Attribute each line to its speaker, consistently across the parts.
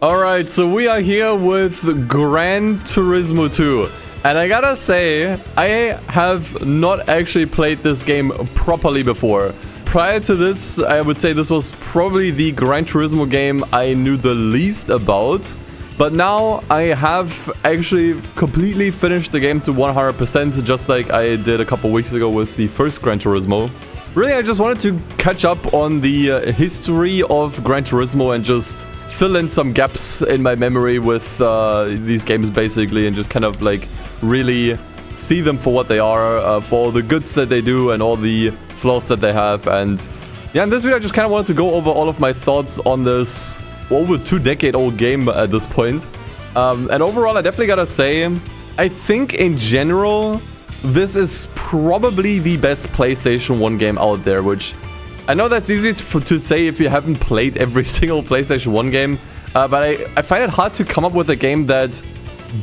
Speaker 1: Alright, so we are here with Gran Turismo 2. And I gotta say, I have not actually played this game properly before. Prior to this, I would say this was probably the Gran Turismo game I knew the least about. But now I have actually completely finished the game to 100%, just like I did a couple weeks ago with the first Gran Turismo. Really, I just wanted to catch up on the history of Gran Turismo and just fill in some gaps in my memory with these games basically, and just kind of like really see them for what they are, for all the goods that they do and all the flaws that they have. And yeah, in this video I just kind of wanted to go over all of my thoughts on this over 2-decade-old game at this point. And overall, I definitely gotta say, I think in general this is probably the best PlayStation 1 game out there, which I know that's easy to say if you haven't played every single PlayStation 1 game, but I find it hard to come up with a game that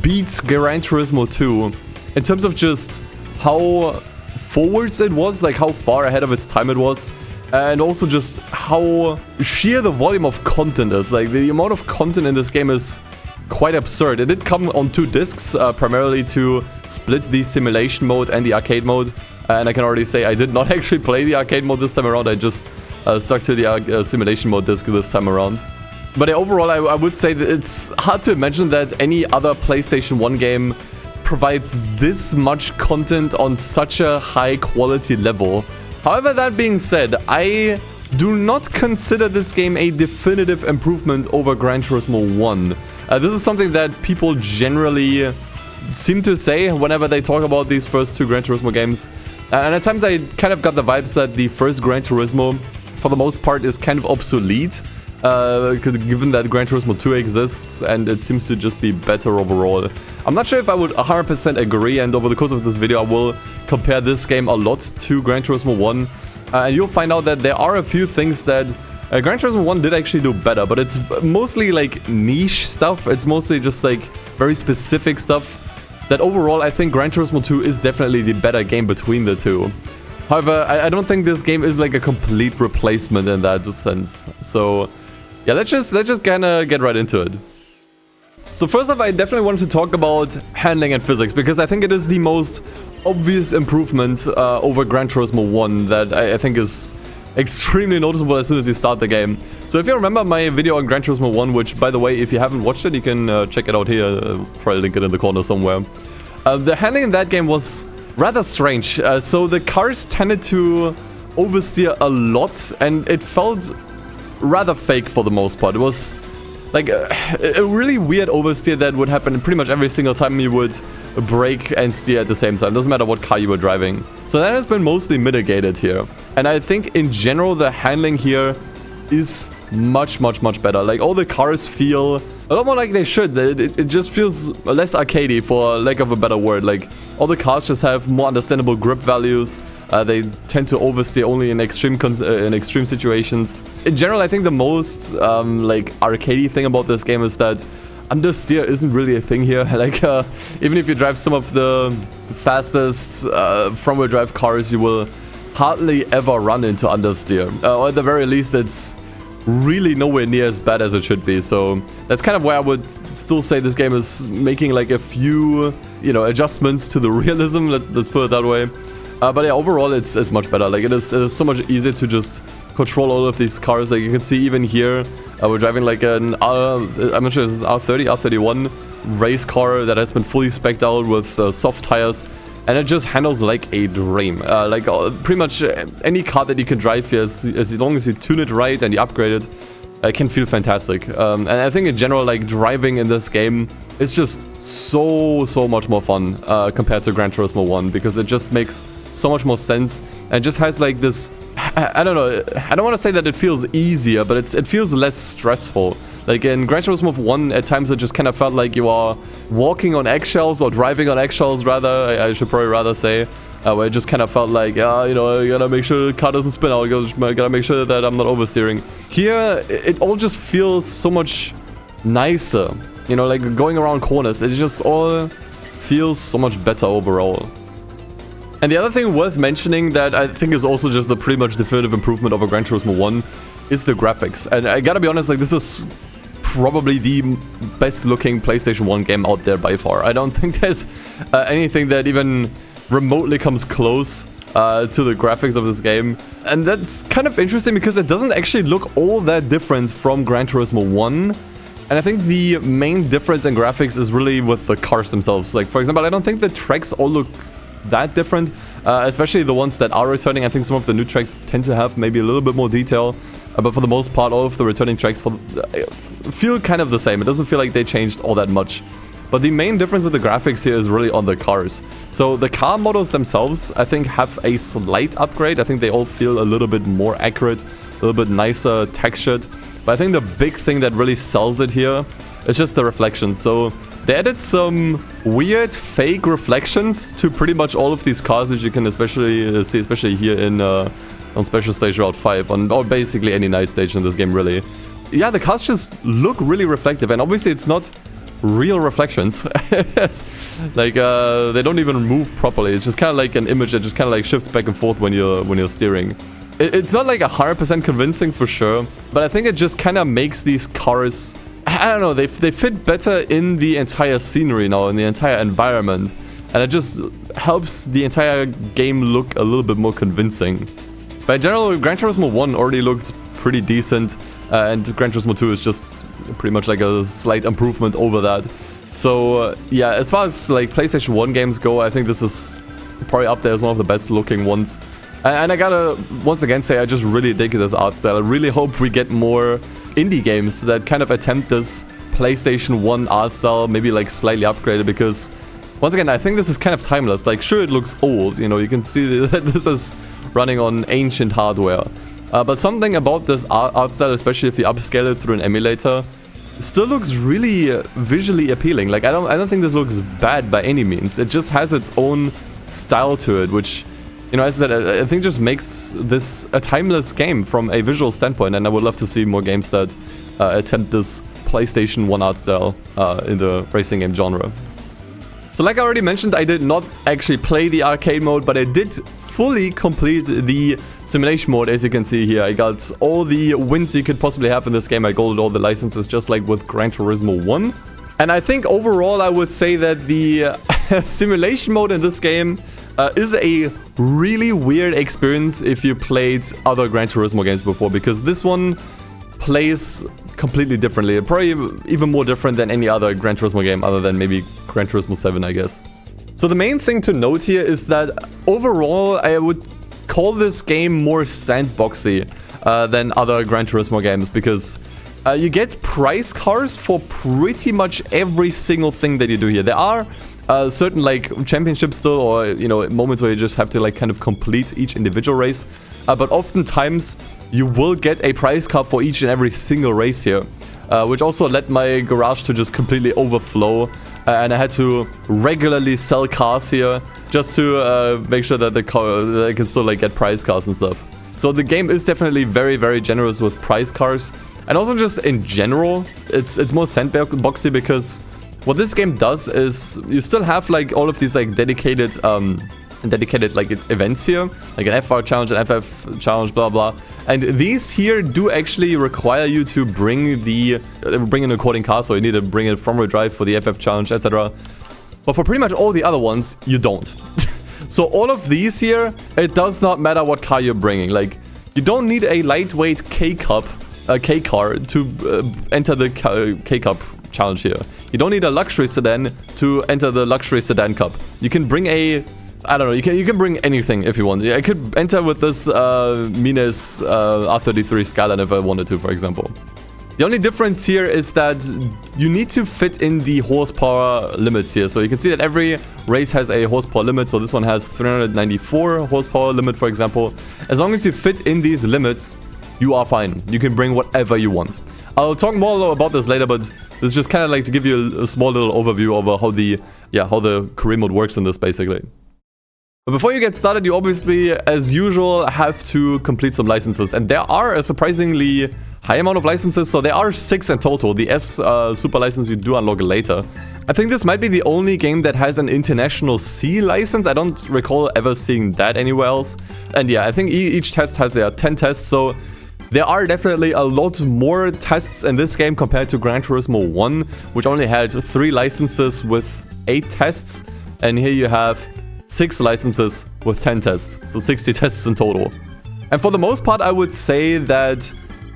Speaker 1: beats Gran Turismo 2 in terms of just how forwards it was, like how far ahead of its time it was, and also just how sheer the volume of content is. Like, the amount of content in this game is quite absurd. It did come on 2 discs, primarily to split the simulation mode and the arcade mode. And I can already say I did not actually play the arcade mode this time around. I just stuck to the simulation mode disc this time around. But overall, I would say that it's hard to imagine that any other PlayStation 1 game provides this much content on such a high quality level. However, that being said, I do not consider this game a definitive improvement over Gran Turismo 1. This is something that people generally seem to say whenever they talk about these first 2 Gran Turismo games. And at times I kind of got the vibes that the first Gran Turismo, for the most part, is kind of obsolete, given that Gran Turismo 2 exists, and it seems to just be better overall. I'm not sure if I would 100% agree, and over the course of this video I will compare this game a lot to Gran Turismo 1. And you'll find out that there are a few things that Gran Turismo 1 did actually do better, but it's mostly like niche stuff. It's mostly just like very specific stuff that overall I think Gran Turismo 2 is definitely the better game between the two. However, I don't think this game is like a complete replacement in that sense. So yeah, let's just kind of get right into it. So first off, I definitely wanted to talk about handling and physics, because I think it is the most obvious improvement over Gran Turismo 1 that I think is extremely noticeable as soon as you start the game. So if you remember my video on Gran Turismo 1, which, by the way, if you haven't watched it, you can check it out here. Probably link it in the corner somewhere. The handling in that game was rather strange. So the cars tended to oversteer a lot, and it felt rather fake for the most part. It was like a really weird oversteer that would happen pretty much every single time you would brake and steer at the same time. Doesn't matter what car you were driving. So that has been mostly mitigated here. And I think in general the handling here is much better. Like, all the cars feel a lot more like they should. It just feels less arcadey, for lack of a better word. Like, all the cars just have more understandable grip values. They tend to oversteer only in extreme situations. In general, I think the most like arcadey thing about this game is that understeer isn't really a thing here. Like, even if you drive some of the fastest front-wheel drive cars, you will hardly ever run into understeer. Or at the very least, it's really nowhere near as bad as it should be. So that's kind of why I would still say this game is making like a few, you know, adjustments to the realism. Let's put it that way. But yeah, overall it's much better. Like, it is so much easier to just control all of these cars. Like, you can see even here, we're driving like an I'm not sure if it's an R30, R31 race car that has been fully spec'd out with soft tires, and it just handles like a dream. Like, pretty much any car that you can drive here, as long as you tune it right and you upgrade it, can feel fantastic. And I think in general, like, driving in this game is just so much more fun compared to Gran Turismo 1, because it just makes so much more sense, and just has like this, I don't know, I don't want to say that it feels easier, but it feels less stressful. Like, in Gran Turismo 1, at times it just kind of felt like you are walking on eggshells, or driving on eggshells rather, I should probably rather say, where it just kind of felt like, you know, you gotta make sure the car doesn't spin out, you gotta make sure that I'm not oversteering. Here, it all just feels so much nicer, you know, like going around corners, it just all feels so much better overall. And the other thing worth mentioning that I think is also just a pretty much definitive improvement over Gran Turismo 1 is the graphics. And I gotta be honest, like, this is probably the best looking PlayStation 1 game out there by far. I don't think there's anything that even remotely comes close to the graphics of this game. And that's kind of interesting because it doesn't actually look all that different from Gran Turismo 1. And I think the main difference in graphics is really with the cars themselves. Like, for example, I don't think the tracks all look that different, especially the ones that are returning. I think some of the new tracks tend to have maybe a little bit more detail, but for the most part, all of the returning tracks feel kind of the same. It doesn't feel like they changed all that much. But the main difference with the graphics here is really on the cars. So the car models themselves, I think, have a slight upgrade. I think they all feel a little bit more accurate, a little bit nicer textured. But I think the big thing that really sells it here is just the reflections. So they added some weird fake reflections to pretty much all of these cars, which you can especially see, especially here in on Special Stage Route 5, or basically any night stage in this game, really. Yeah, the cars just look really reflective, and obviously it's not real reflections. Like they don't even move properly. It's just kind of like an image that just kind of like shifts back and forth when you're steering. It's not like 100% convincing for sure, but I think it just kind of makes these cars, I don't know, they fit better in the entire scenery now, in the entire environment, and it just helps the entire game look a little bit more convincing. But in general, Gran Turismo 1 already looked pretty decent, and Gran Turismo 2 is just pretty much like a slight improvement over that. So yeah, as far as like PlayStation 1 games go, I think this is probably up there as one of the best looking ones. And I gotta once again say, I just really dig this art style. I really hope we get more indie games that kind of attempt this PlayStation 1 art style, maybe like slightly upgraded, because once again, I think this is kind of timeless. Like, sure, it looks old, you know, you can see that this is running on ancient hardware. But something about this art style, especially if you upscale it through an emulator, still looks really visually appealing. Like, I don't think this looks bad by any means. It just has its own style to it, which, you know, as I said, I think just makes this a timeless game from a visual standpoint, and I would love to see more games that attempt this PlayStation 1 art style in the racing game genre. So like I already mentioned, I did not actually play the arcade mode, but I did fully complete the simulation mode. As you can see here, I got all the wins you could possibly have in this game. I golded all the licenses just like with Gran Turismo 1. And I think overall I would say that the simulation mode in this game is a really weird experience if you played other Gran Turismo games before, because this one plays completely differently. Probably even more different than any other Gran Turismo game other than maybe Gran Turismo 7, I guess. So the main thing to note here is that overall I would call this game more sandboxy than other Gran Turismo games, because you get prize cars for pretty much every single thing that you do here. There are certain like championships still, or you know, moments where you just have to like kind of complete each individual race, but oftentimes you will get a prize car for each and every single race here, which also led my garage to just completely overflow, and I had to regularly sell cars here just to make sure that that I can still like get prize cars and stuff. So the game is definitely very, very generous with prize cars, and also just in general it's more sandboxy, because what this game does is you still have like all of these like dedicated like events here, like an FR challenge, an FF challenge, blah blah. And these here do actually require you to bring an according car, so you need to bring it from drive for the FF challenge, etc. But for pretty much all the other ones, you don't. So all of these here, it does not matter what car you're bringing. Like, you don't need a lightweight K car to enter the K Cup challenge here. You don't need a luxury sedan to enter the luxury sedan cup. You can bring a, I don't know, you can bring anything if you want. I could enter with this Mines R33 Skyline if I wanted to, for example. The only difference here is that you need to fit in the horsepower limits here. So you can see that every race has a horsepower limit. So this one has 394 horsepower limit, for example. As long as you fit in these limits, you are fine. You can bring whatever you want. I'll talk more about this later, but this is just kind of like to give you a small little overview over how the career mode works in this, basically. But before you get started, you obviously, as usual, have to complete some licenses. And there are a surprisingly high amount of licenses, so there are 6 in total. The S Super license you do unlock later. I think this might be the only game that has an international C license. I don't recall ever seeing that anywhere else. And yeah, I think each test has 10 tests, so There are definitely a lot more tests in this game compared to Gran Turismo 1, which only had 3 licenses with 8 tests. And here you have 6 licenses with 10 tests, so 60 tests in total. And for the most part, I would say that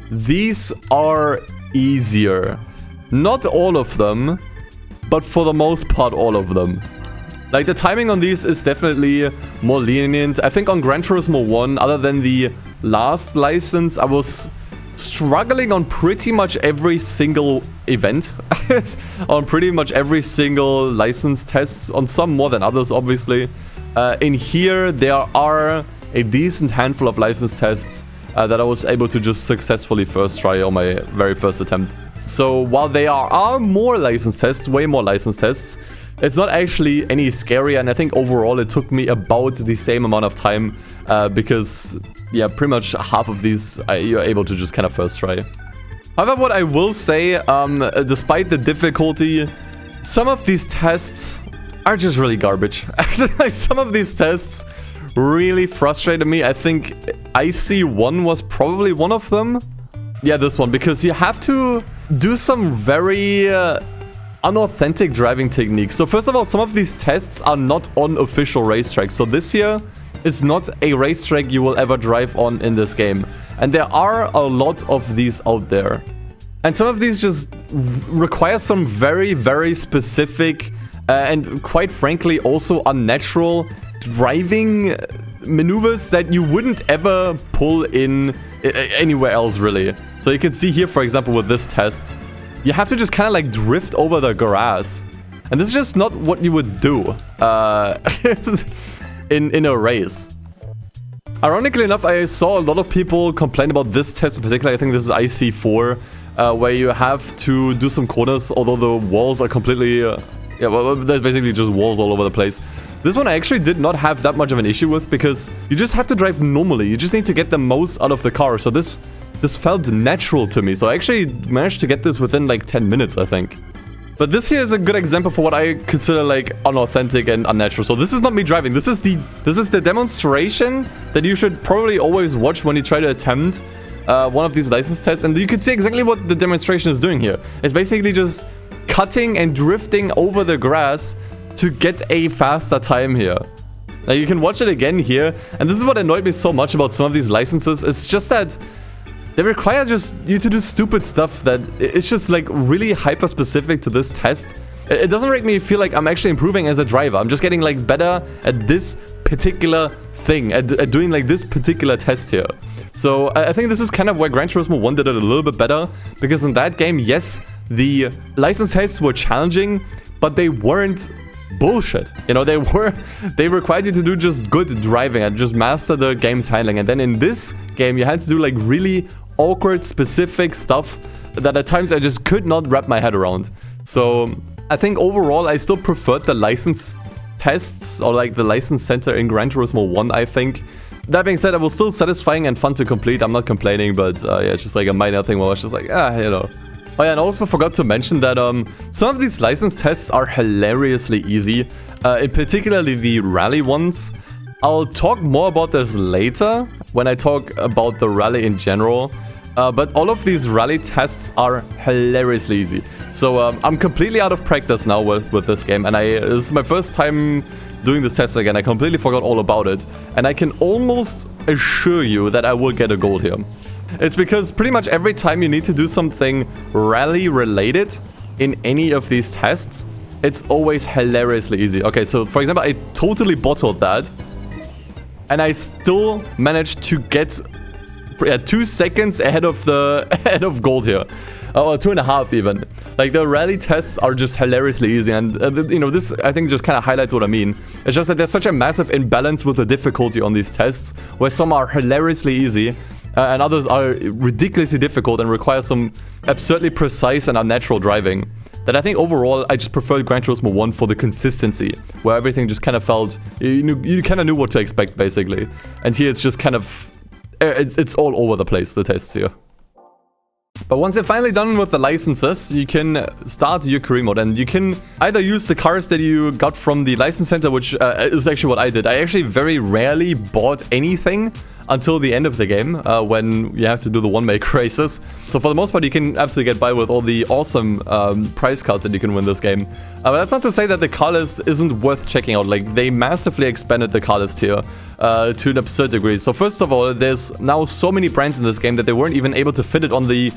Speaker 1: these are easier. Not all of them, but for the most part, all of them. Like, the timing on these is definitely more lenient. I think on Gran Turismo 1, other than the last license, I was struggling on pretty much every single event. On pretty much every single license test, on some more than others, obviously. In here, there are a decent handful of license tests that I was able to just successfully first try on my very first attempt. So while there are more license tests, way more license tests, it's not actually any scarier, and I think overall it took me about the same amount of time because, yeah, pretty much half of these you're able to just kind of first try. However, what I will say, despite the difficulty, some of these tests are just really garbage. Some of these tests really frustrated me. I think IC1 was probably one of them. Yeah, this one, because you have to do some very unauthentic driving techniques. So first of all, some of these tests are not on official racetracks. So this here is not a racetrack you will ever drive on in this game. And there are a lot of these out there. And some of these just require some very, very specific and quite frankly also unnatural driving maneuvers that you wouldn't ever pull in anywhere else, really. So you can see here, for example, with this test, you have to just kind of like drift over the grass. And this is just not what you would do in a race. Ironically enough, I saw a lot of people complain about this test in particular. I think this is IC4, where you have to do some corners, although the walls are completely... yeah, well, there's basically just walls all over the place. This one I actually did not have that much of an issue with, because you just have to drive normally. You just need to get the most out of the car. So this felt natural to me. So I actually managed to get this within like 10 minutes, I think. But this here is a good example for what I consider like unauthentic and unnatural. So this is not me driving. This is the demonstration that you should probably always watch when you try to attempt one of these license tests. And you can see exactly what the demonstration is doing here. It's basically just cutting and drifting over the grass to get a faster time here. Now you can watch it again here, and this is what annoyed me so much about some of these licenses. It's just that they require just you to do stupid stuff that it's just like really hyper specific to this test. It doesn't make me feel like I'm actually improving as a driver. I'm just getting like better at this particular thing, at doing like this particular test here. So I think this is kind of where Gran Turismo 1 did it a little bit better, because in that game, yes, the license tests were challenging, but they weren't bullshit. You know, they required you to do just good driving and just master the game's handling. And then in this game, you had to do like really awkward, specific stuff that at times I just could not wrap my head around. So I think overall, I still preferred the license tests, or like the license center in Gran Turismo 1, I think. That being said, it was still satisfying and fun to complete. I'm not complaining, but yeah, it's just like a minor thing where I was just like, you know. Oh yeah, and also forgot to mention that some of these license tests are hilariously easy, in particularly the rally ones. I'll talk more about this later when I talk about the rally in general, but all of these rally tests are hilariously easy. So I'm completely out of practice now with this game, and this is my first time doing this test again. I completely forgot all about it, and I can almost assure you that I will get a gold here. It's because pretty much every time you need to do something rally related in any of these tests, it's always hilariously easy. Okay, so for example, I totally bottled that, and I still managed to get 2 seconds ahead of gold here, or 2.5 even. Like, the rally tests are just hilariously easy, and you know, this I think just kind of highlights what I mean. It's just that there's such a massive imbalance with the difficulty on these tests, where some are hilariously easy and others are ridiculously difficult and require some absurdly precise and unnatural driving. That I think overall, I just preferred Gran Turismo 1 for the consistency, where everything just kind of felt, you kind of knew what to expect, basically. And here it's just kind of, it's all over the place, the tests here. But once you're finally done with the licenses, you can start your career mode, and you can either use the cars that you got from the license center, which is actually what I did. I actually very rarely bought anything until the end of the game, when you have to do the one-make races. So for the most part, you can absolutely get by with all the awesome prize cards that you can win this game. But that's not to say that the car list isn't worth checking out. Like, they massively expanded the car list here to an absurd degree. So first of all, there's now so many brands in this game that they weren't even able to fit it on the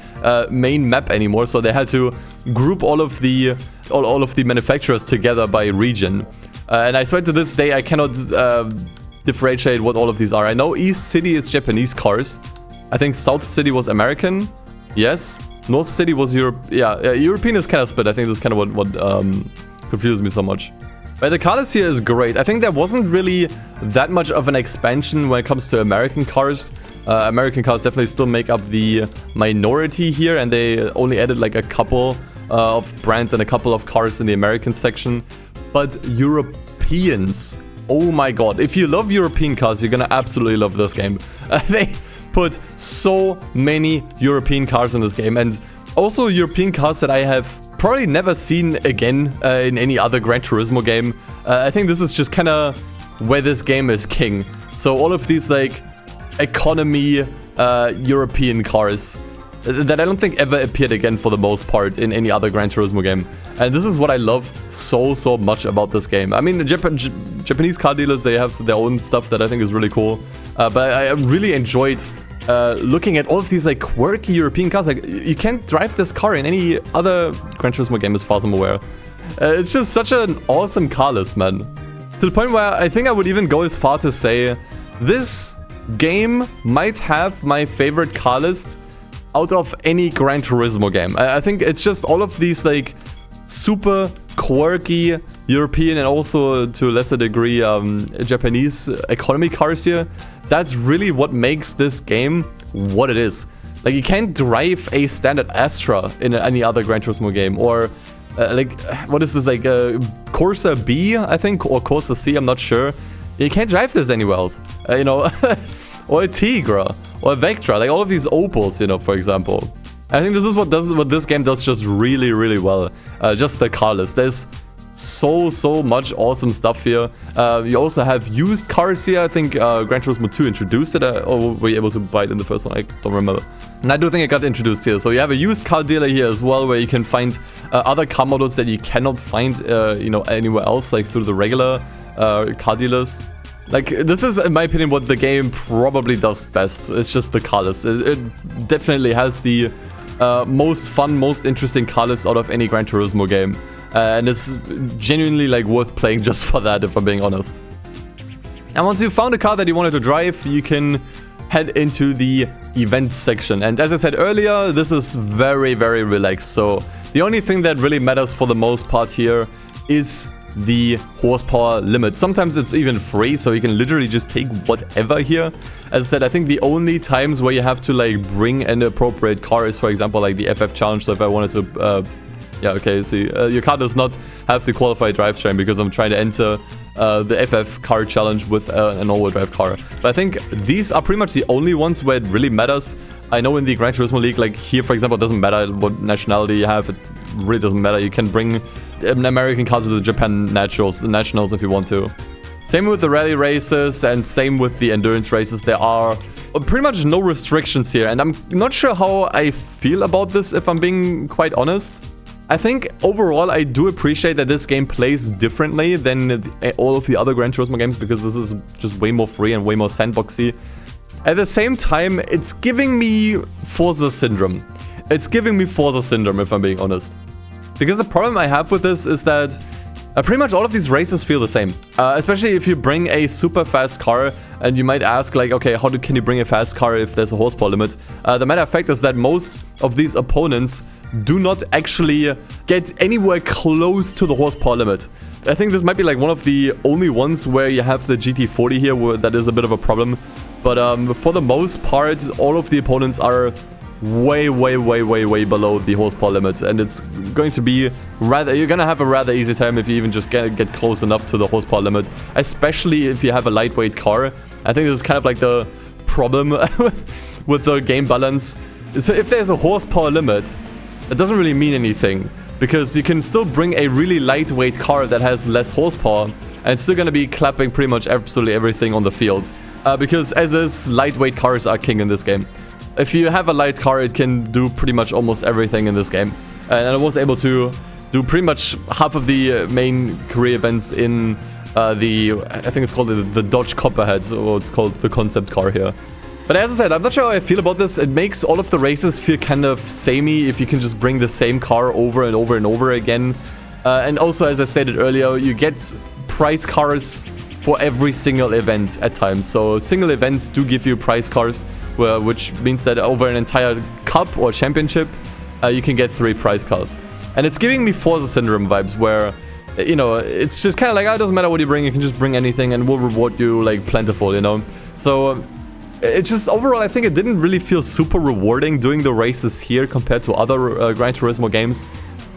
Speaker 1: main map anymore. So they had to group all of the manufacturers together by region. And I swear to this day, I cannot differentiate what all of these are. I know East City is Japanese cars. I think South City was American. Yes. North City was Europe. Yeah, European is kind of split. I think that's kind of what confused me so much. But the car list here is great. I think there wasn't really that much of an expansion when it comes to American cars. American cars definitely still make up the minority here, and they only added like a couple of brands and a couple of cars in the American section. But Europeans, oh my god, if you love European cars, you're gonna absolutely love this game. They put so many European cars in this game, and also European cars that I have probably never seen again in any other Gran Turismo game. I think this is just kind of where this game is king. So all of these like economy European cars that I don't think ever appeared again for the most part in any other Gran Turismo game. And this is what I love so much about this game. I mean, the Japanese car dealers, they have their own stuff that I think is really cool. But I really enjoyed looking at all of these like quirky European cars. Like, you can't drive this car in any other Gran Turismo game as far as I'm aware. It's just such an awesome car list, man. To the point where I think I would even go as far to say this game might have my favorite car list out of any Gran Turismo game. I think it's just all of these like super quirky European and also to a lesser degree Japanese economy cars here. That's really what makes this game what it is. Like, you can't drive a standard Astra in any other Gran Turismo game, or like, what is this, like Corsa B, I think, or Corsa C, I'm not sure. You can't drive this anywhere else, you know, or a Tigra, or a Vectra, like all of these Opals, you know, for example. I think this is what this game does just really well. Just the car list. There's so much awesome stuff here. You also have used cars here. I think Gran Turismo 2 introduced it, or were you able to buy it in the first one? I don't remember. And I do think it got introduced here. So you have a used car dealer here as well, where you can find other car models that you cannot find, you know, anywhere else, like through the regular car dealers. Like, this is, in my opinion, what the game probably does best. It's just the car list. It definitely has the most fun, most interesting car list out of any Gran Turismo game. And it's genuinely like worth playing just for that, if I'm being honest. And once you've found a car that you wanted to drive, you can head into the events section. And as I said earlier, this is very relaxed. So the only thing that really matters for the most part here is the horsepower limit. Sometimes it's even free, so you can literally just take whatever here. As I said, I think the only times where you have to like bring an appropriate car is, for example, like the FF challenge. So if I wanted to yeah, okay, see, your car does not have the qualified drivetrain because I'm trying to enter the FF car challenge with an all-wheel drive car. But I think these are pretty much the only ones where it really matters. I know in the Gran Turismo League, like here, for example, it doesn't matter what nationality you have. It really doesn't matter. You can bring an American car to the Japan nationals if you want to. Same with the rally races and same with the endurance races. There are pretty much no restrictions here. And I'm not sure how I feel about this, if I'm being quite honest. I think overall I do appreciate that this game plays differently than all of the other Gran Turismo games, because this is just way more free and way more sandboxy. At the same time, it's giving me Forza syndrome. It's giving me Forza syndrome, if I'm being honest. Because the problem I have with this is that pretty much all of these races feel the same. Especially if you bring a super fast car, and you might ask like, okay, how can you bring a fast car if there's a horsepower limit? The matter of fact is that most of these opponents do not actually get anywhere close to the horsepower limit. I think this might be like one of the only ones where you have the GT40 here, where that is a bit of a problem. But for the most part, all of the opponents are way below the horsepower limit, and it's going to be you're gonna have a rather easy time if you even just get close enough to the horsepower limit, especially if you have a lightweight car. I think this is kind of like the problem with the game balance. So if there's a horsepower limit, it doesn't really mean anything, because you can still bring a really lightweight car that has less horsepower, and it's still going to be clapping pretty much absolutely everything on the field. Because as is, lightweight cars are king in this game. If you have a light car, it can do pretty much almost everything in this game. And I was able to do pretty much half of the main career events in I think it's called the Dodge Copperhead, or it's called the concept car here. But as I said, I'm not sure how I feel about this. It makes all of the races feel kind of samey if you can just bring the same car over and over and over again. And also, as I stated earlier, you get prize cars for every single event at times. So single events do give you prize cars, which means that over an entire cup or championship, you can get 3 prize cars. And it's giving me Forza Syndrome vibes, where, you know, it's just kind of like, oh, it doesn't matter what you bring, you can just bring anything and we'll reward you like plentiful, you know? So it's just overall, I think it didn't really feel super rewarding doing the races here compared to other Gran Turismo games.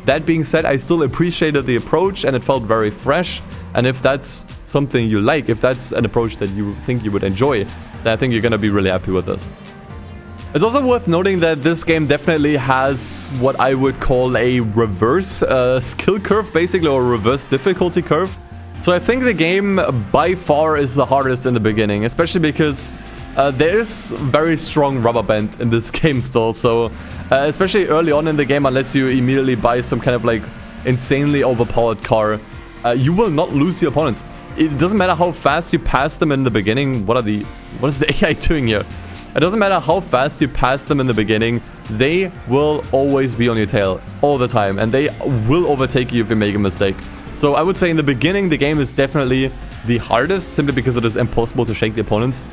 Speaker 1: That being said, I still appreciated the approach and it felt very fresh. And if that's something you like, if that's an approach that you think you would enjoy, then I think you're gonna be really happy with this. It's also worth noting that this game definitely has what I would call a reverse skill curve, basically, or reverse difficulty curve. So I think the game by far is the hardest in the beginning, especially because there is very strong rubber band in this game still. So especially early on in the game, unless you immediately buy some kind of like insanely overpowered car, you will not lose your opponents. It doesn't matter how fast you pass them in the beginning. What is the AI doing here? It doesn't matter how fast you pass them in the beginning, they will always be on your tail all the time, and they will overtake you if you make a mistake. So I would say in the beginning, the game is definitely the hardest, simply because it is impossible to shake the opponents.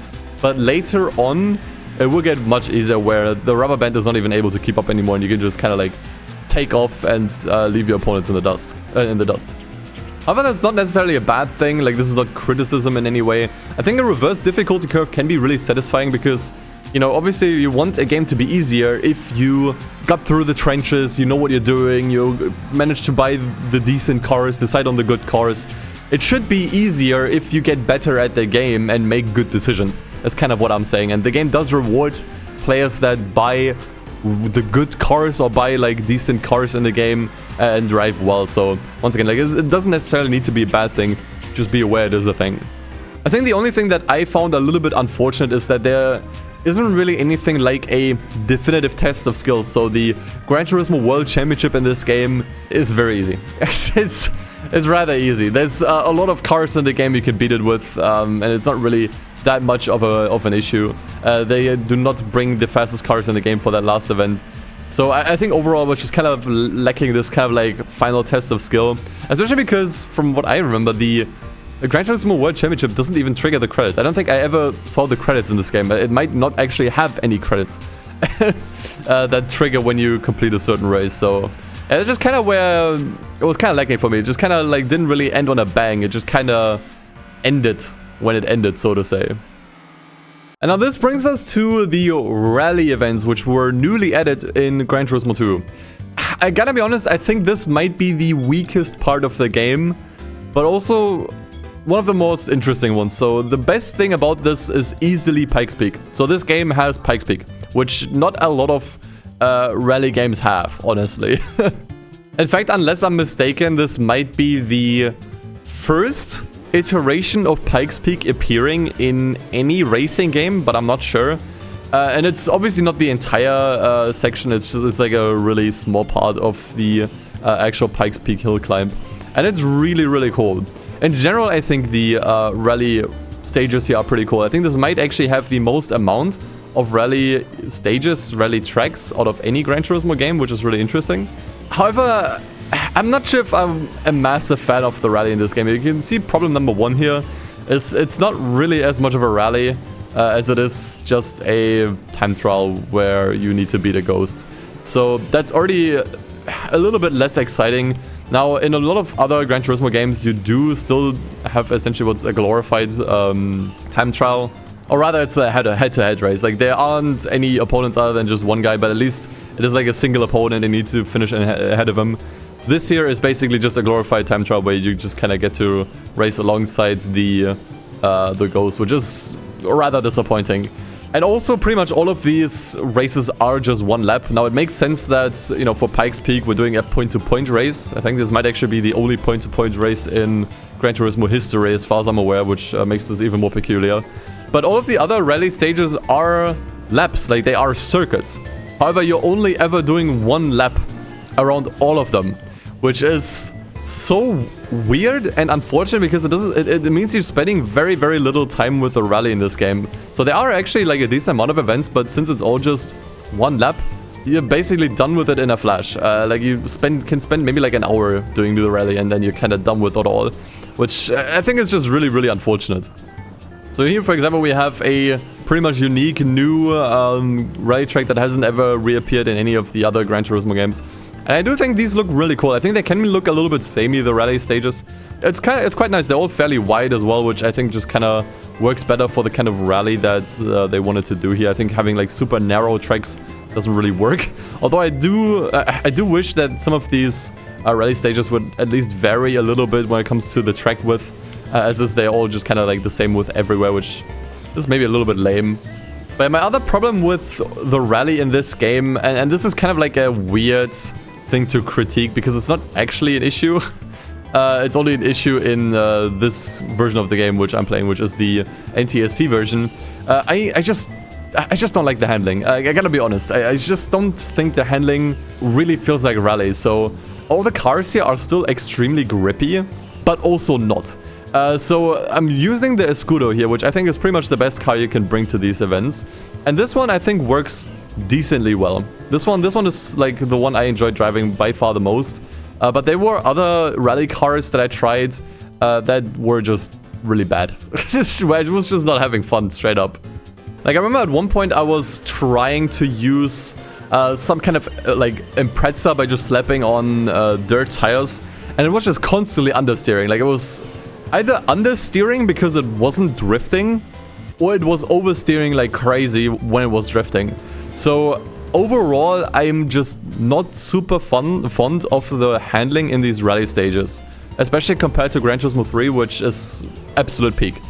Speaker 1: But later on, it will get much easier, where the rubber band is not even able to keep up anymore, and you can just kind of like take off and leave your opponents in the dust. However, that's not necessarily a bad thing. Like, this is not criticism in any way. I think a reverse difficulty curve can be really satisfying because, you know, obviously you want a game to be easier if you got through the trenches, you know what you're doing, you managed to buy the decent cars, decide on the good cars. It should be easier if you get better at the game and make good decisions. That's kind of what I'm saying. And the game does reward players that buy the good cars or buy like decent cars in the game and drive well. So once again, like, it doesn't necessarily need to be a bad thing. Just be aware it is a thing. I think the only thing that I found a little bit unfortunate is that there isn't really anything like a definitive test of skills. So the Gran Turismo World Championship in this game is very easy. It's rather easy. There's a lot of cars in the game you can beat it with, and it's not really that much of an issue. They do not bring the fastest cars in the game for that last event. So I think overall we're just kind of lacking this kind of like final test of skill. Especially because, from what I remember, the Gran Turismo World Championship doesn't even trigger the credits. I don't think I ever saw the credits in this game. It might not actually have any credits that trigger when you complete a certain race. So it's just kind of where it was kind of lacking for me. It just kind of like didn't really end on a bang. It just kind of ended when it ended, so to say. And now this brings us to the rally events, which were newly added in Gran Turismo 2. I gotta be honest, I think this might be the weakest part of the game, but also one of the most interesting ones. So the best thing about this is easily Pikes Peak. So this game has Pikes Peak, which not a lot of rally games have, honestly. In fact, unless I'm mistaken, this might be the first iteration of Pikes Peak appearing in any racing game, but I'm not sure. And it's obviously not the entire section. It's like a really small part of the actual Pikes Peak hill climb, and it's really, really cool. In general, I think the rally stages here are pretty cool. I think this might actually have the most amount of rally stages, rally tracks out of any Gran Turismo game, which is really interesting. However, I'm not sure if I'm a massive fan of the rally in this game. You can see problem number one here is it's not really as much of a rally as it is just a time trial where you need to beat a ghost. So that's already a little bit less exciting. Now, in a lot of other Gran Turismo games, you do still have essentially what's a glorified time trial. Or rather, it's a head-to-head race. Like, there aren't any opponents other than just one guy, but at least it is like a single opponent and you need to finish ahead of him. This here is basically just a glorified time trial where you just kind of get to race alongside the ghost, which is rather disappointing. And also, pretty much all of these races are just one lap. Now, it makes sense that, you know, for Pikes Peak, we're doing a point-to-point race. I think this might actually be the only point-to-point race in Gran Turismo history, as far as I'm aware, which makes this even more peculiar. But all of the other rally stages are laps, like they are circuits. However, you're only ever doing one lap around all of them, which is so weird and unfortunate because it means you're spending very, very little time with the rally in this game. So there are actually like a decent amount of events, but since it's all just one lap, you're basically done with it in a flash. Like you can spend maybe like an hour doing the rally and then you're kind of done with it all, which I think is just really, really unfortunate. So here, for example, we have a pretty much unique new rally track that hasn't ever reappeared in any of the other Gran Turismo games. And I do think these look really cool. I think they can look a little bit samey, the rally stages. It's quite nice. They're all fairly wide as well, which I think just kind of works better for the kind of rally that they wanted to do here. I think having like super narrow tracks doesn't really work. Although I do wish that some of these rally stages would at least vary a little bit when it comes to the track width, as is they're all just kind of like the same width everywhere, which is maybe a little bit lame. But my other problem with the rally in this game, and this is kind of like a weird thing to critique because it's not actually an issue. It's only an issue in this version of the game which I'm playing, which is the NTSC version. I just don't like the handling. I gotta be honest. I just don't think the handling really feels like rally. So all the cars here are still extremely grippy, but also not. So I'm using the Escudo here, which I think is pretty much the best car you can bring to these events. And this one I think works decently well. This one is like the one I enjoyed driving by far the most. But there were other rally cars that I tried that were just really bad. I was just not having fun, straight up. Like I remember at one point I was trying to use some kind of like Impreza by just slapping on dirt tires. And it was just constantly understeering. Like it was either understeering because it wasn't drifting, or it was oversteering like crazy when it was drifting. So overall, I'm just not super fond of the handling in these rally stages, especially compared to Gran Turismo 3, which is absolute peak.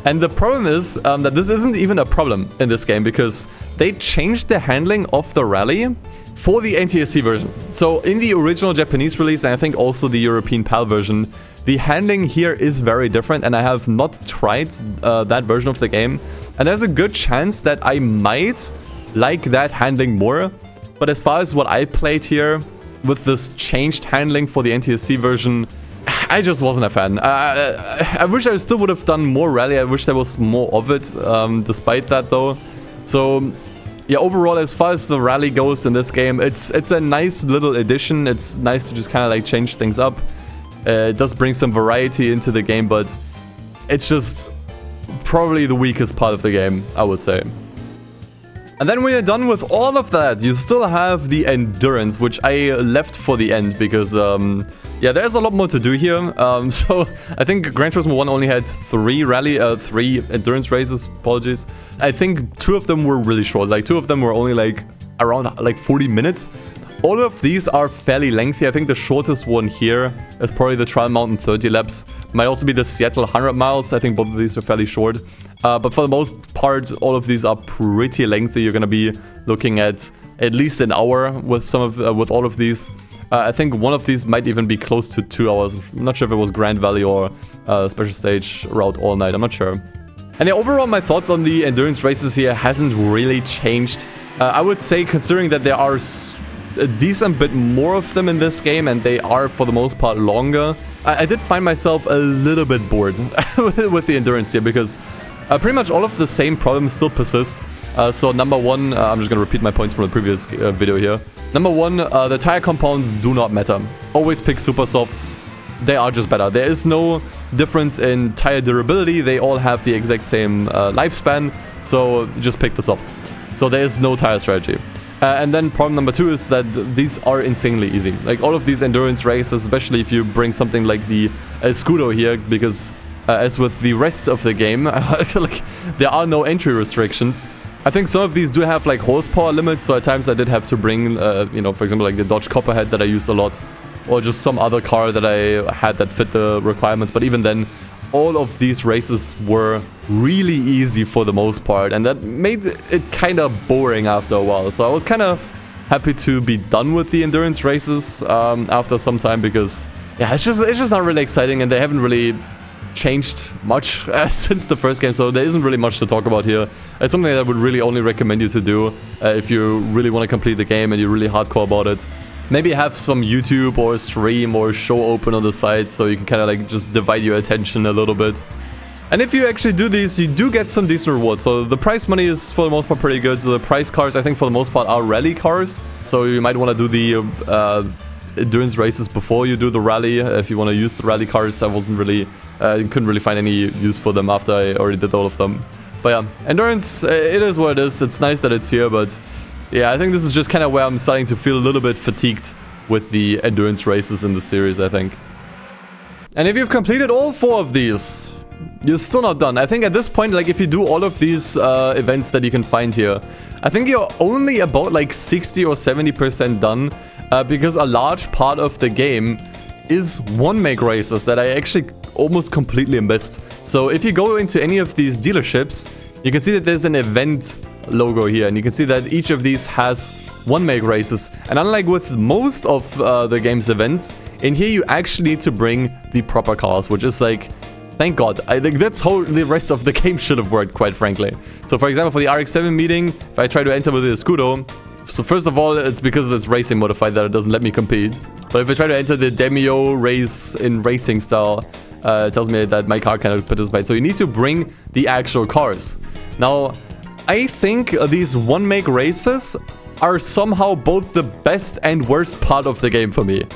Speaker 1: And the problem is that this isn't even a problem in this game because they changed the handling of the rally for the NTSC version. So in the original Japanese release, and I think also the European PAL version, the handling here is very different, and I have not tried that version of the game. And there's a good chance that I might like that handling more. But as far as what I played here, with this changed handling for the NTSC version, I just wasn't a fan. I wish I still would have done more rally. I wish there was more of it, despite that though. So yeah, overall, as far as the rally goes in this game, it's a nice little addition. It's nice to just kind of like change things up. It does bring some variety into the game, but it's just probably the weakest part of the game, I would say. And then when you're done with all of that, you still have the endurance, which I left for the end because, yeah, there's a lot more to do here. So I think Gran Turismo 1 only had three endurance races, apologies. I think 2 of them were really short, like 2 of them were only like around like 40 minutes. All of these are fairly lengthy. I think the shortest one here is probably the Trial Mountain 30 laps. Might also be the Seattle 100 miles. I think both of these are fairly short. But for the most part, all of these are pretty lengthy. You're going to be looking at least an hour with with all of these. I think one of these might even be close to 2 hours. I'm not sure if it was Grand Valley or Special Stage Route All Night. I'm not sure. And yeah, overall, my thoughts on the endurance races here hasn't really changed. I would say, considering that there are a decent bit more of them in this game, and they are for the most part longer, I did find myself a little bit bored with the endurance here because pretty much all of the same problems still persist. So number one, I'm just gonna repeat my points from the previous video here. Number one, the tire compounds do not matter. Always pick super softs. They are just better. There is no difference in tire durability. They all have the exact same lifespan, so just pick the softs. So there is no tire strategy. And then problem number 2 is that these are insanely easy. Like all of these endurance races, especially if you bring something like the Escudo here, because as with the rest of the game, like there are no entry restrictions. I think some of these do have like horsepower limits, so at times I did have to bring, you know, for example, like the Dodge Copperhead that I used a lot, or just some other car that I had that fit the requirements. But even then, all of these races were really easy for the most part, and that made it kind of boring after a while. So I was kind of happy to be done with the endurance races after some time, because yeah, it's just not really exciting, and they haven't really changed much since the first game, so there isn't really much to talk about here. It's something that I would really only recommend you to do if you really want to complete the game and you're really hardcore about it. Maybe have some YouTube or stream or show open on the side, so you can kind of like just divide your attention a little bit. And if you actually do these, you do get some decent rewards. So the prize money is for the most part pretty good. So the prize cars, I think for the most part, are rally cars. So you might want to do the endurance races before you do the rally. If you want to use the rally cars, I wasn't really, couldn't really find any use for them after I already did all of them. But yeah, endurance, it is what it is. It's nice that it's here, but yeah, I think this is just kind of where I'm starting to feel a little bit fatigued with the endurance races in the series, I think. And if you've completed all 4 of these, you're still not done. I think at this point, like if you do all of these events that you can find here, I think you're only about like 60 or 70% done, because a large part of the game is one-make races that I actually almost completely missed. So if you go into any of these dealerships, you can see that there's an event logo here, and you can see that each of these has one-make races. And unlike with most of the game's events, in here you actually need to bring the proper cars, which is like, thank God. I think that's how the rest of the game should have worked, quite frankly. So for example, for the RX-7 meeting, if I try to enter with the Scudo, so first of all, it's because it's racing modified that it doesn't let me compete. But if I try to enter the Demio race in racing style, it tells me that my car cannot participate. So you need to bring the actual cars. Now, I think these one-make races are somehow both the best and worst part of the game for me.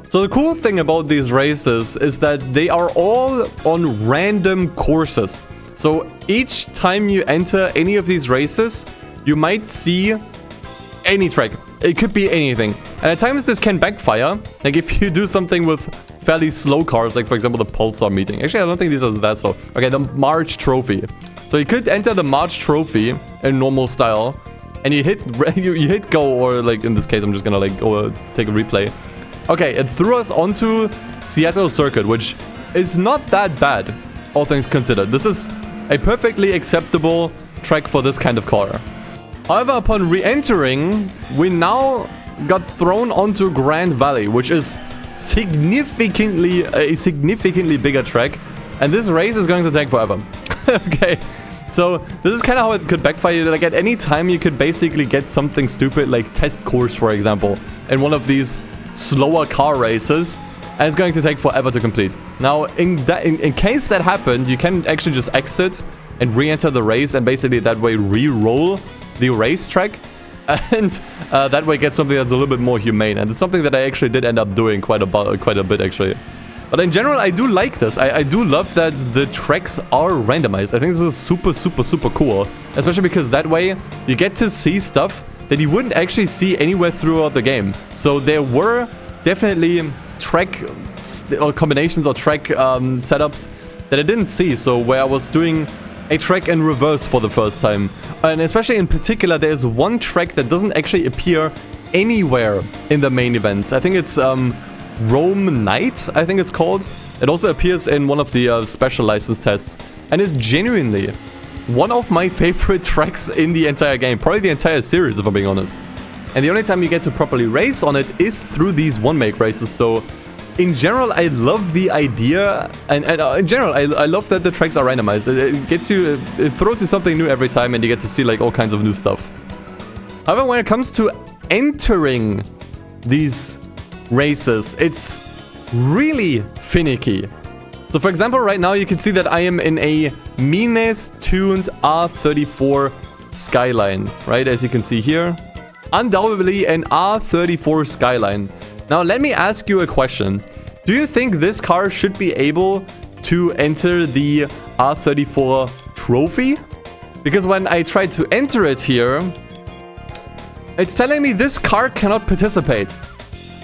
Speaker 1: So the cool thing about these races is that they are all on random courses. So each time you enter any of these races, you might see any track. It could be anything. And at times this can backfire. Like if you do something with fairly slow cars, like for example the Pulsar meeting. Actually, I don't think these are that slow. Okay, the March Trophy. So you could enter the March Trophy in normal style, and you hit go, or like in this case, I'm just gonna like go take a replay. Okay, it threw us onto Seattle Circuit, which is not that bad, all things considered. This is a perfectly acceptable track for this kind of car. However, upon re-entering, we now got thrown onto Grand Valley, which is a significantly bigger track, and this race is going to take forever. Okay, so this is kind of how it could backfire. Like at any time, you could basically get something stupid like test course, for example, in one of these slower car races, and it's going to take forever to complete. Now, in case that happened, you can actually just exit and re-enter the race, and basically that way re-roll the racetrack, and that way get something that's a little bit more humane. And it's something that I actually did end up doing quite a bit actually. But in general, I do like this. I do love that the tracks are randomized. I think this is super cool, especially because that way you get to see stuff that you wouldn't actually see anywhere throughout the game. So there were definitely track or combinations or track setups that I didn't see. So where I was doing a track in reverse for the first time. And especially in particular, there's one track that doesn't actually appear anywhere in the main events. I think it's Rome Night, I think it's called. It also appears in one of the special license tests. And is genuinely one of my favorite tracks in the entire game. Probably the entire series, if I'm being honest. And the only time you get to properly race on it is through these one-make races. So in general, I love the idea, and in general, I love that the tracks are randomized. It throws you something new every time, and you get to see like all kinds of new stuff. However, when it comes to entering these races, it's really finicky. So for example, right now you can see that I am in a Mines tuned R34 Skyline, right? As you can see here, undoubtedly an R34 Skyline. Now, let me ask you a question. Do you think this car should be able to enter the R34 trophy? Because when I tried to enter it here, it's telling me this car cannot participate.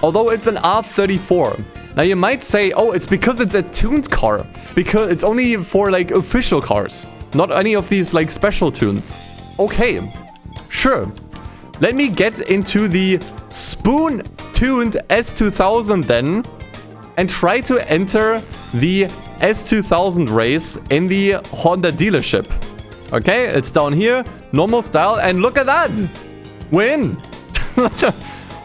Speaker 1: Although it's an R34. Now, you might say, oh, it's because it's a tuned car. Because it's only for, like, official cars. Not any of these, like, special tunes. Okay, sure. Let me get into the Spoon tuned S2000 then, and try to enter the S2000 race in the Honda dealership. Okay, it's down here, normal style, and look at that! Win!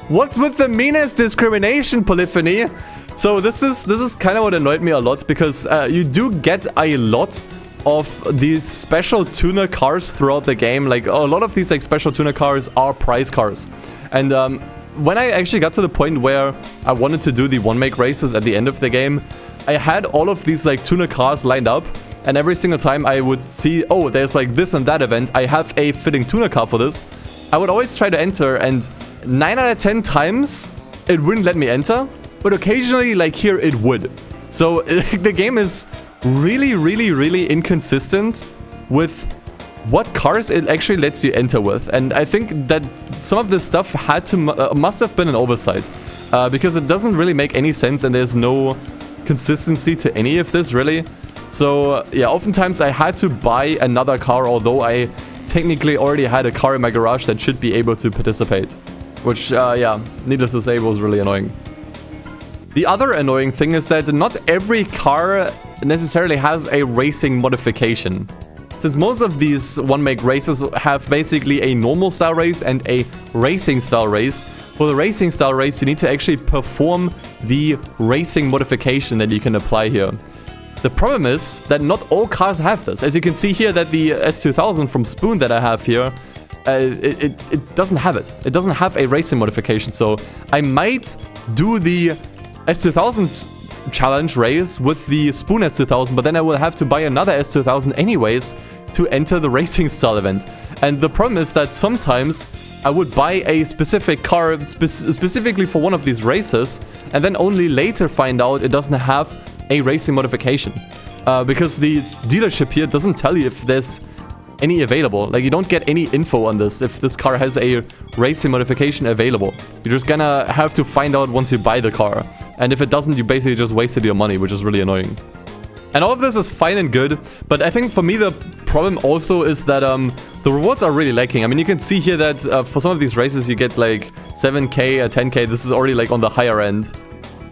Speaker 1: What's with the meanest discrimination, Polyphony? So this is kind of what annoyed me a lot, because you do get a lot of these special tuner cars throughout the game. Like, a lot of these like special tuner cars are prize cars. And when I actually got to the point where I wanted to do the one-make races at the end of the game, I had all of these like tuner cars lined up. And every single time I would see, oh, there's like this and that event, I have a fitting tuner car for this, I would always try to enter, and 9 out of 10 times, it wouldn't let me enter, but occasionally, like here, it would. So the game is really, really, really inconsistent with what cars it actually lets you enter with. And I think that some of this stuff must have been an oversight, because it doesn't really make any sense, and there's no consistency to any of this, really. So, yeah, oftentimes I had to buy another car, although I technically already had a car in my garage that should be able to participate. Which, yeah, needless to say, was really annoying. The other annoying thing is that not every car necessarily has a racing modification. Since most of these one-make races have basically a normal style race and a racing style race, for the racing style race you need to actually perform the racing modification that you can apply here. The problem is that not all cars have this. As you can see here, that the S2000 from Spoon that I have here, it doesn't have it. It doesn't have a racing modification. So I might do the S2000 challenge race with the Spoon S2000, but then I will have to buy another S2000 anyways to enter the racing style event. And the problem is that sometimes I would buy a specific car specifically for one of these races, and then only later find out it doesn't have a racing modification, because the dealership here doesn't tell you if there's any available. Like, you don't get any info on this if this car has a racing modification available. You're just gonna have to find out once you buy the car, and if it doesn't, you basically just wasted your money, which is really annoying. And all of this is fine and good, but I think for me the problem also is that the rewards are really lacking. I mean, you can see here that for some of these races you get like 7k, 10k. This is already like on the higher end.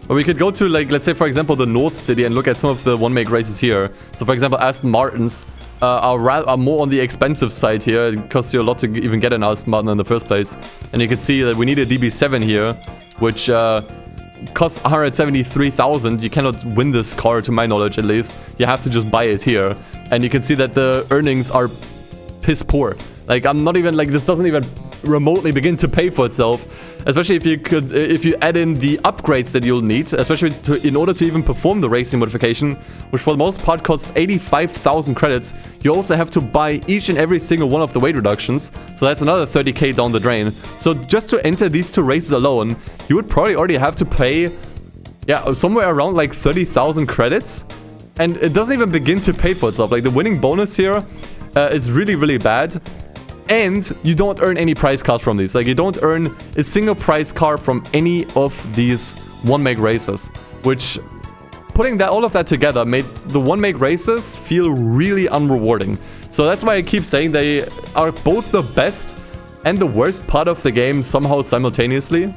Speaker 1: Or we could go to, like, let's say, for example, the North City and look at some of the one-make races here. So, for example, Aston Martins are more on the expensive side here. It costs you a lot to even get an Aston Martin in the first place. And you can see that we need a DB7 here, which costs 173,000. You cannot win this car, to my knowledge, at least. You have to just buy it here. And you can see that the earnings are piss poor. Like, I'm not even, like, this doesn't even remotely begin to pay for itself, especially if you add in the upgrades that you'll need, especially in order to even perform the racing modification, which for the most part costs 85,000 credits. You also have to buy each and every single one of the weight reductions, so that's another 30k down the drain. So just to enter these two races alone, you would probably already have to pay, yeah, somewhere around like 30,000 credits, and it doesn't even begin to pay for itself. Like, the winning bonus here is really, really bad. And you don't earn any prize cards from these. Like, you don't earn a single prize card from any of these one-make races. Which, putting all of that together, made the one-make races feel really unrewarding. So that's why I keep saying they are both the best and the worst part of the game somehow simultaneously.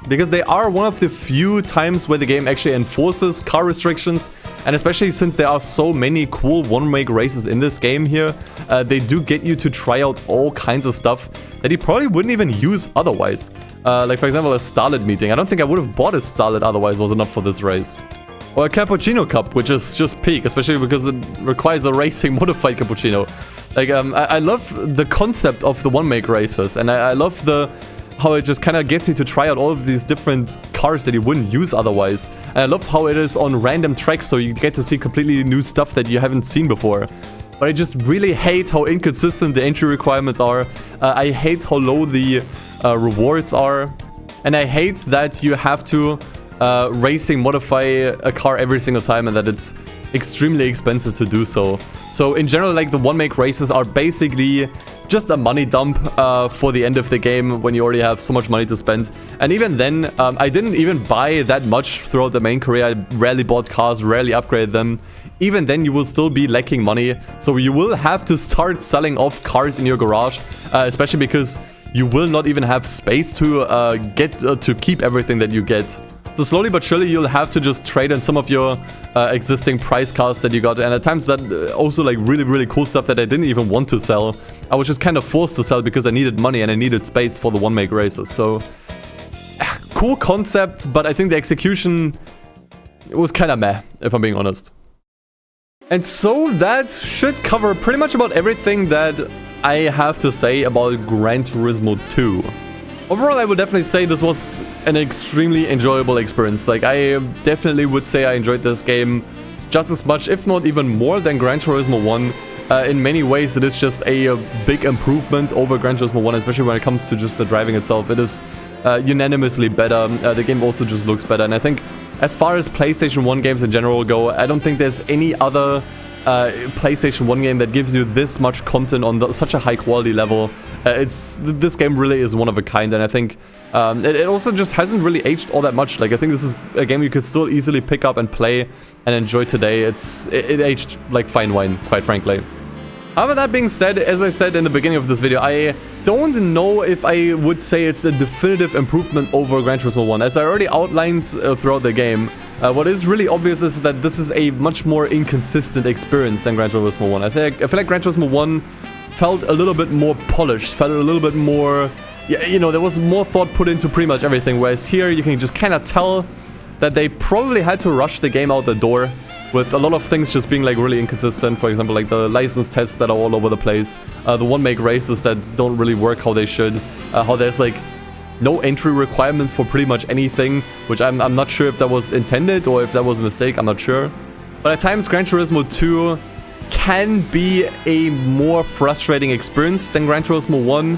Speaker 1: Because they are one of the few times where the game actually enforces car restrictions, and especially since there are so many cool one-make races in this game here, they do get you to try out all kinds of stuff that you probably wouldn't even use otherwise. Like, for example, a Starlet meeting. I don't think I would have bought a Starlet otherwise, was it not for this race. Or a Cappuccino Cup, which is just peak, especially because it requires a racing modified cappuccino. Like, I love the concept of the one-make races, and I love how it just kind of gets you to try out all of these different cars that you wouldn't use otherwise. And I love how it is on random tracks, so you get to see completely new stuff that you haven't seen before. But I just really hate how inconsistent the entry requirements are. I hate how low the rewards are. And I hate that you have to racing modify a car every single time, and that it's extremely expensive to do so. So in general, like, the one-make races are basically just a money dump for the end of the game when you already have so much money to spend. And even then, I didn't even buy that much throughout the main career. I rarely bought cars, rarely upgraded them. Even then, you will still be lacking money. So you will have to start selling off cars in your garage, especially because you will not even have space to keep everything that you get. So slowly but surely you'll have to just trade in some of your existing price cars that you got, and at times that also like really cool stuff that I didn't even want to sell. I was just kind of forced to sell because I needed money and I needed space for the one-make races. So cool concept, but I think the execution was kind of meh, if I'm being honest. And so that should cover pretty much about everything that I have to say about Gran Turismo 2. Overall, I would definitely say this was an extremely enjoyable experience. Like, I definitely would say I enjoyed this game just as much, if not even more, than Gran Turismo 1. In many ways, it is just a big improvement over Gran Turismo 1, especially when it comes to just the driving itself. It is unanimously better. The game also just looks better. And I think as far as PlayStation 1 games in general go, I don't think there's any other PlayStation 1 game that gives you this much content on such a high quality level. This game really is one of a kind, and I think it also just hasn't really aged all that much. Like, I think this is a game you could still easily pick up and play and enjoy today. It aged like fine wine, quite frankly. However, that being said, as I said in the beginning of this video, I don't know if I would say it's a definitive improvement over Gran Turismo 1. As I already outlined throughout the game, what is really obvious is that this is a much more inconsistent experience than Gran Turismo 1. I feel like Gran Turismo 1 felt a little bit more polished, felt a little bit more, you know, there was more thought put into pretty much everything, whereas here you can just kind of tell that they probably had to rush the game out the door, with a lot of things just being like really inconsistent. For example, like the license tests that are all over the place, the one-make races that don't really work how they should, how there's like no entry requirements for pretty much anything, which I'm not sure if that was intended or if that was a mistake, I'm not sure. But at times Gran Turismo 2 can be a more frustrating experience than Gran Turismo 1.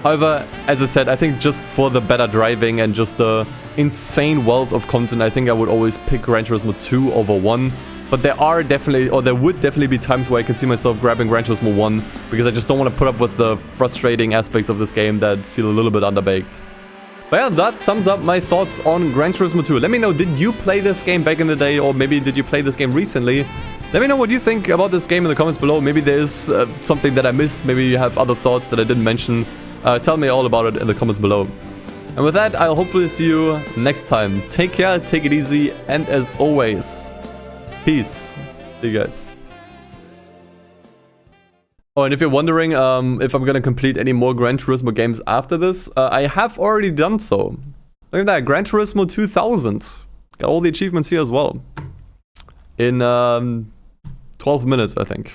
Speaker 1: However, as I said, I think just for the better driving and just the insane wealth of content, I think I would always pick Gran Turismo 2 over 1. But there would definitely be times where I can see myself grabbing Gran Turismo 1, because I just don't want to put up with the frustrating aspects of this game that feel a little bit underbaked. But yeah, that sums up my thoughts on Gran Turismo 2. Let me know, did you play this game back in the day, or maybe did you play this game recently? Let me know what you think about this game in the comments below. Maybe there's something that I missed, maybe you have other thoughts that I didn't mention. Tell me all about it in the comments below. And with that, I'll hopefully see you next time. Take care, take it easy, and as always, peace. See you guys. Oh, and if you're wondering if I'm gonna complete any more Gran Turismo games after this, I have already done so. Look at that, Gran Turismo 2000. Got all the achievements here as well. In 12 minutes, I think.